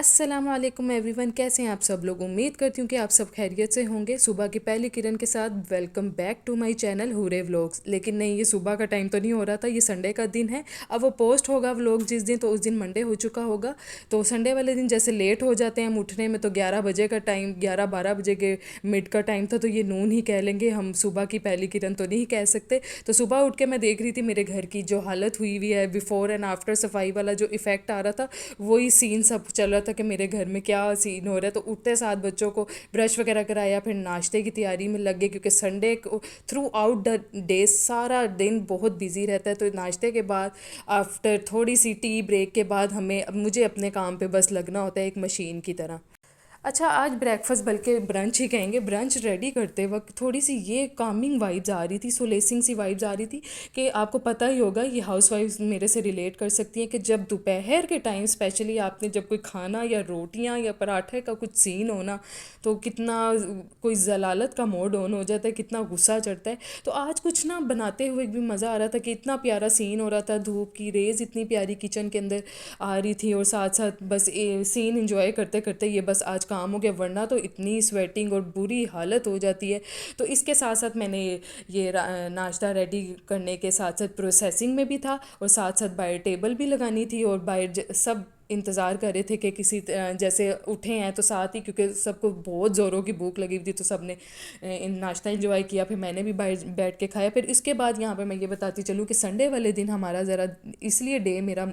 अस्सलाम वालेकुम एवरीवन, कैसे हैं आप सब लोग। उम्मीद करती हूँ कि आप सब खैरियत से होंगे। सुबह की पहली किरण के साथ welcome back to my channel hooray vlogs. लेकिन नहीं, ये सुबह का टाइम तो नहीं हो रहा था, ये संडे का दिन है। अब वो पोस्ट होगा व्लॉग जिस दिन, तो उस दिन मंडे हो चुका होगा। तो संडे वाले दिन जैसे लेट हो जाते हैं हम उठने में, तो 11 बजे का टाइम, 11-12 बजे के मिड का टाइम था, तो ये नून ही कह लेंगे हम, सुबह की पहली किरण तो नहीं कह सकते। तो सुबह उठ के मैं देख रही थी मेरे घर की जो हालत हुई हुई है, बिफोर एंड आफ्टर सफाई वाला जो इफेक्ट आ रहा था, वही सीन सब चल रहा था कि मेरे घर में क्या सीन हो रहा है। तो उठते साथ बच्चों को ब्रश वगैरह कराया, फिर नाश्ते की तैयारी में लग गए, क्योंकि संडे को थ्रू आउट द डे सारा दिन बहुत बिजी रहता है। तो नाश्ते के बाद, आफ्टर थोड़ी सी टी ब्रेक के बाद, मुझे अपने काम पे बस लगना होता है एक मशीन की तरह। अच्छा, आज ब्रेकफास्ट बल्कि ब्रंच ही कहेंगे, ब्रंच रेडी करते वक्त थोड़ी सी ये कामिंग वाइब्स आ रही थी, सोलेसिंग सी वाइब्स आ रही थी कि आपको पता ही होगा, ये हाउस वाइफ्स मेरे से रिलेट कर सकती हैं कि जब दोपहर के टाइम स्पेशली आपने जब कोई खाना या रोटियां या पराठे का कुछ सीन होना, तो कितना कोई जलालत का मोड ऑन हो जाता है, कितना गुस्सा चढ़ता है। तो आज कुछ ना बनाते हुए भी मज़ा आ रहा था कि इतना प्यारा सीन हो रहा था, धूप की रेज इतनी प्यारी किचन के अंदर आ रही थी, और साथ साथ बस सीन इंजॉय करते करते ये बस आज काम हो गया, वरना तो इतनी स्वेटिंग और बुरी हालत हो जाती है। तो इसके साथ साथ मैंने ये नाश्ता रेडी करने के साथ साथ प्रोसेसिंग में भी था, और साथ साथ बाहर टेबल भी लगानी थी, और बाहर सब इंतज़ार कर रहे थे कि जैसे उठे हैं तो साथ ही, क्योंकि सबको बहुत ज़ोरों की भूख लगी हुई थी, तो सब ने नाश्ता इंजॉय किया, फिर मैंने भी बाहर बैठ के खाया। फिर इसके बाद यहाँ पे मैं ये बताती चलूँ कि संडे वाले दिन हमारा ज़रा इसलिए डे मेरा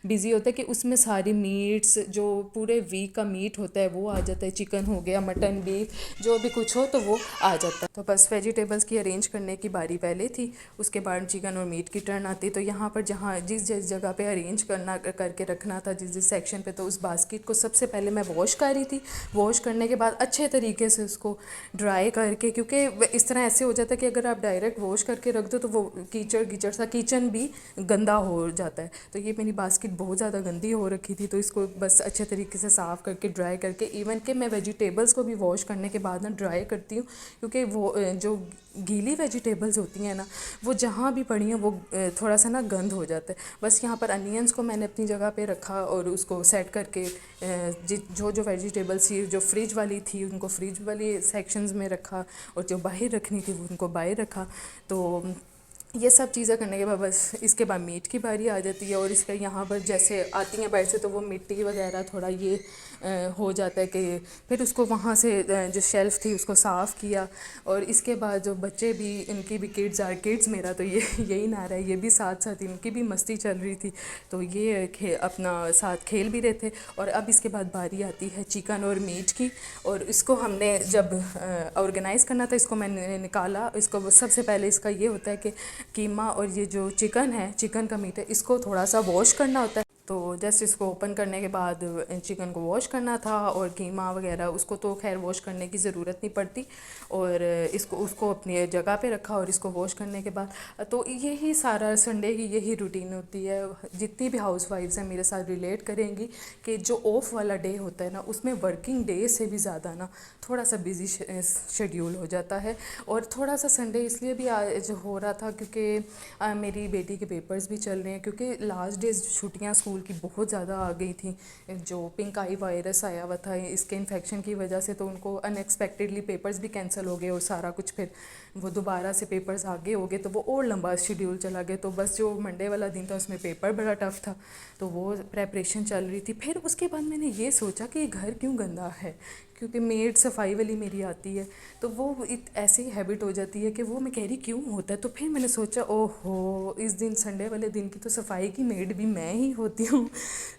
बिज़ी होता है कि उसमें सारी मीट्स, जो पूरे वीक का मीट होता है वो आ जाता है, चिकन हो गया, मटन, बीफ, जो भी कुछ हो तो वो आ जाता है। तो बस वेजिटेबल्स की अरेंज करने की बारी पहले थी, उसके बाद चिकन और मीट की टर्न आती। तो यहाँ पर जहाँ जिस जिस जगह पे अरेंज करके रखना था, जिस जिस सेक्शन पे, तो उस बास्केट को सबसे पहले मैं वॉश कर रही थी। वॉश करने के बाद अच्छे तरीके से उसको ड्राई करके, क्योंकि इस तरह ऐसे हो जाता है कि अगर आप डायरेक्ट वॉश करके रख दो तो वो कीचड़ कीचड़ सा किचन भी गंदा हो जाता है। तो ये मेरी बास्केट बहुत ज़्यादा गंदी हो रखी थी, तो इसको बस अच्छे तरीके से साफ़ करके ड्राई करके, इवन कि मैं वेजिटेबल्स को भी वॉश करने के बाद ना ड्राई करती हूँ, क्योंकि वो जो गीली वेजिटेबल्स होती हैं ना, वो जहाँ भी पड़ी हैं वो थोड़ा सा ना गंद हो जाता है। बस यहाँ पर अनियंस को मैंने अपनी जगह पे रखा और उसको सेट करके जो जो वेजिटेबल्स थी जो फ्रिज वाली थी उनको फ्रिज वाली सेक्शंस में रखा, और जो बाहर रखनी थी उनको बाहर रखा। तो ये सब चीज़ें करने के बाद बस इसके बाद मीट की बारी आ जाती है, और इसका यहाँ पर जैसे आती हैं बाहर से, तो वो मिट्टी वगैरह थोड़ा ये हो जाता है कि फिर उसको वहाँ से जो शेल्फ़ थी उसको साफ़ किया। और इसके बाद जो बच्चे भी, इनकी भी किड्स मेरा तो ये यही ना रहा है, ये भी साथ साथ इनकी भी मस्ती चल रही थी, तो ये अपना साथ खेल भी रहे थे। और अब इसके बाद बारी आती है चिकन और मीट की, और इसको हमने जब ऑर्गेनाइज़ करना था, इसको मैंने निकाला। इसको सबसे पहले इसका ये होता है कि कीमा और ये जो चिकन है, चिकन का मीट है, इसको थोड़ा सा वॉश करना होता है। तो जस्ट इसको ओपन करने के बाद चिकन को वॉश करना था, और कीमा वगैरह उसको तो खैर वॉश करने की ज़रूरत नहीं पड़ती, और इसको उसको अपनी जगह पे रखा, और इसको वॉश करने के बाद, तो यही सारा संडे की यही रूटीन होती है। जितनी भी हाउस वाइफ्स हैं मेरे साथ रिलेट करेंगी कि जो ऑफ वाला डे होता है ना, उसमें वर्किंग डे से भी ज़्यादा ना थोड़ा सा बिज़ी शेड्यूल हो जाता है। और थोड़ा सा संडे इसलिए भी आज हो रहा था क्योंकि मेरी बेटी के पेपर्स भी चल रहे हैं, क्योंकि लास्ट डेज छुट्टियां स्कूल की बहुत ज़्यादा आ गई थी। जो पिंक आई वायरस आया हुआ था, इसके इन्फेक्शन की वजह से, तो उनको अनएक्सपेक्टेडली पेपर्स भी कैंसिल हो गए, और सारा कुछ फिर वो दोबारा से पेपर्स आगे हो गए, तो वो और लंबा शेड्यूल चला गया। तो बस जो मंडे वाला दिन था उसमें पेपर बड़ा टफ था, तो वो प्रेपरेशन चल रही थी। फिर उसके बाद मैंने ये सोचा कि ये घर क्यों गंदा है, क्योंकि मेड सफाई वाली मेरी आती है, तो वो ऐसे ही हैबिट हो जाती है कि वो मैं कह रही क्यों होता है। तो फिर मैंने सोचा ओहो, इस दिन संडे वाले दिन की तो सफाई की मेड भी मैं ही होती हूँ,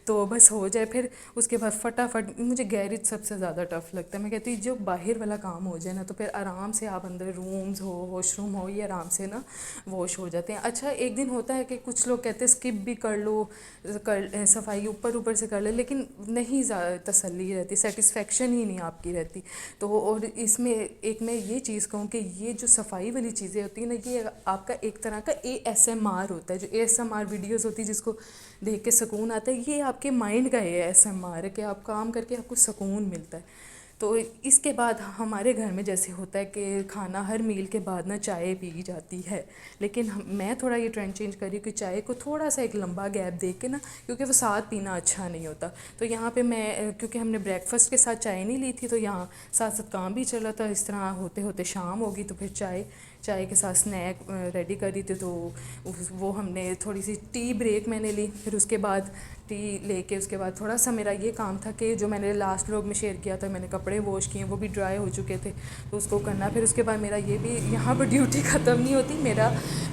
तो बस हो जाए। फिर उसके बाद फटाफट, मुझे गैरेज सबसे ज़्यादा टफ़ लगता है। मैं कहती हूँ जो बाहर वाला काम हो जाए ना, तो फिर आराम से आप अंदर रूम्स हो, वॉशरूम हो, ये आराम से ना वॉश हो जाते हैं। अच्छा, एक दिन होता है कि कुछ लोग कहते हैं स्किप भी कर लो, सफाई ऊपर ऊपर से कर ले, लेकिन नहीं तसल्ली रहती, सेटिस्फेक्शन ही नहीं आपकी रहती। तो और इसमें एक मैं ये चीज़ कहूँ कि ये जो सफाई वाली चीज़ें होती हैं ना, ये आपका एक तरह का ASMR होता है। जो ASMR वीडियोस होती है जिसको देख के सुकून आता है, ये आपके माइंड का ASMR है कि आप काम करके आपको सुकून मिलता है। तो इसके बाद हमारे घर में जैसे होता है कि खाना हर मील के बाद ना चाय पी जाती है, लेकिन मैं थोड़ा ये ट्रेंड चेंज करी कि चाय को थोड़ा सा एक लंबा गैप दे के ना, क्योंकि वो साथ पीना अच्छा नहीं होता। तो यहाँ पे मैं क्योंकि हमने ब्रेकफास्ट के साथ चाय नहीं ली थी, तो यहाँ साथ साथ काम भी चला था। इस तरह होते होते शाम होगी, तो फिर चाय चाय के साथ स्नैक रेडी करी थी। तो वो हमने थोड़ी सी टी ब्रेक मैंने ली। फिर उसके बाद टी लेके उसके बाद थोड़ा सा मेरा ये काम था कि जो मैंने लास्ट व्लॉग में शेयर किया था, मैंने कपड़े वॉश किए, वो भी ड्राई हो चुके थे, तो उसको करना। फिर उसके बाद मेरा ये भी यहाँ पर ड्यूटी ख़त्म नहीं होती,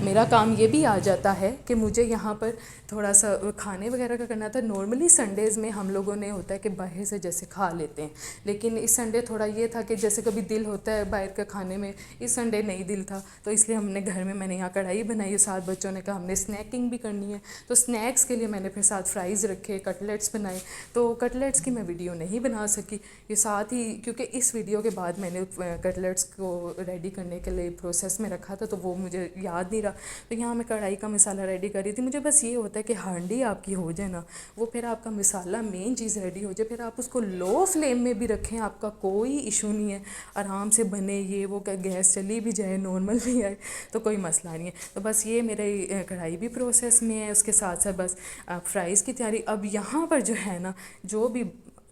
मेरा काम ये भी आ जाता है कि मुझे यहाँ पर थोड़ा सा खाने वगैरह का करना था। नॉर्मली संडेज़ में हम लोगों ने होता है कि बाहर से जैसे खा लेते हैं, लेकिन इस संडे थोड़ा ये था कि जैसे कभी दिल होता है बाहर का खाने में, इस संडे नहीं दिल था, तो इसलिए हमने घर में मैंने यहाँ कढ़ाई बनाई है। साथ बच्चों ने कहा हमने स्नैकिंग भी करनी है, तो स्नैक्स के लिए मैंने फिर साथ फ्राइज़ रखे, कटलेट्स बनाए। तो कटलेट्स की मैं वीडियो नहीं बना सकी, ये साथ ही क्योंकि इस वीडियो के बाद मैंने कटलेट्स को रेडी करने के लिए प्रोसेस में रखा था, तो वो मुझे याद नहीं रहा। तो यहाँ मैं कढ़ाई का मसाला रेडी कर रही थी। मुझे बस ये होता है कि हांडी आपकी हो जाए ना, वो फिर आपका मसाला मेन चीज़ रेडी हो जाए, फिर आप उसको लो फ्लेम में भी रखें, आपका कोई इशू नहीं है, आराम से बने। ये वो गैस चली भी जाए, नॉर्मल भी आए, तो कोई मसला नहीं है। तो बस ये मेरे कढ़ाई भी प्रोसेस में है, उसके साथ साथ बस फ्राइज़ की तैयारी। अब यहाँ पर जो है ना, जो भी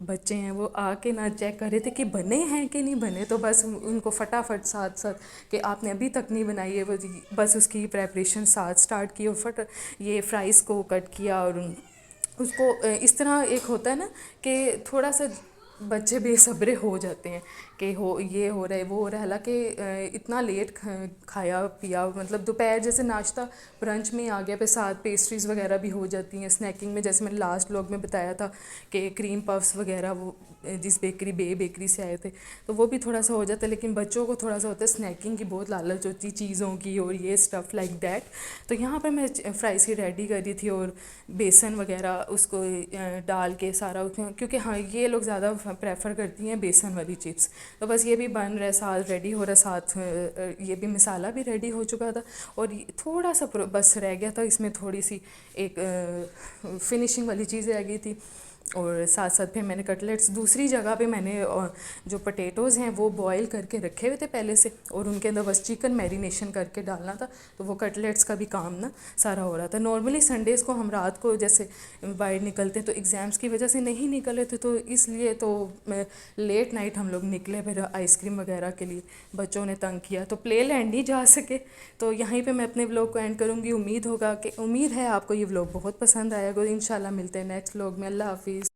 बच्चे हैं वो आके ना चेक कर रहे थे कि बने हैं कि नहीं बने, तो बस उनको फटाफट साथ साथ कि आपने अभी तक नहीं बनाई है, बस उसकी प्रेपरेशन साथ स्टार्ट की और ये फ्राइज़ को कट किया। और उसको इस तरह एक होता है ना कि थोड़ा सा बच्चे बेसब्रे हो जाते हैं कि हो ये हो रहा है वो हो रहा है। हालांकि इतना लेट खाया पिया, मतलब दोपहर जैसे नाश्ता ब्रंच में आ गया, फिर साथ पेस्ट्रीज़ वगैरह भी हो जाती हैं। स्नैकिंग में जैसे मैंने लास्ट व्लॉग में बताया था कि क्रीम पफ्स वगैरह वो जिस बेकरी से आए थे, तो वो भी थोड़ा सा हो जाता है। लेकिन बच्चों को थोड़ा सा होता है स्नैकिंग की बहुत लालच होती है चीज़ों की और ये स्टफ़ लाइक दैट। तो यहाँ पर मैं फ्राइज़ की रेडी कर रही थी और बेसन वगैरह उसको डाल के सारा, क्योंकि हाँ ये लोग ज़्यादा प्रेफर करती हैं बेसन वाली चिप्स। तो बस ये भी बन रहा है, साथ रेडी हो रहा है, साथ ये भी मसाला भी रेडी हो चुका था। और थोड़ा सा बस रह गया था, इसमें थोड़ी सी एक फिनिशिंग वाली चीज़ रह गई थी। और साथ साथ फिर मैंने कटलेट्स दूसरी जगह पे मैंने जो पटेटोज़ हैं वो बॉईल करके रखे हुए थे पहले से, और उनके अंदर बस चिकन मैरिनेशन करके डालना था। तो वो कटलेट्स का भी काम ना सारा हो रहा था। नॉर्मली संडेज़ को हम रात को जैसे बाहर निकलते तो एग्ज़ाम्स की वजह से नहीं निकले थे, तो इसलिए तो लेट नाइट हम लोग निकले फिर आइसक्रीम वगैरह के लिए। बच्चों ने तंग किया तो प्ले लैंड नहीं जा सके। तो यहीं पे मैं अपने व्लॉग को एंड करूँगी। उम्मीद है आपको ये व्लॉग बहुत पसंद आएगा। इंशाल्लाह मिलते हैं नेक्स्ट व्लॉग में। अल्लाह हाफिज़।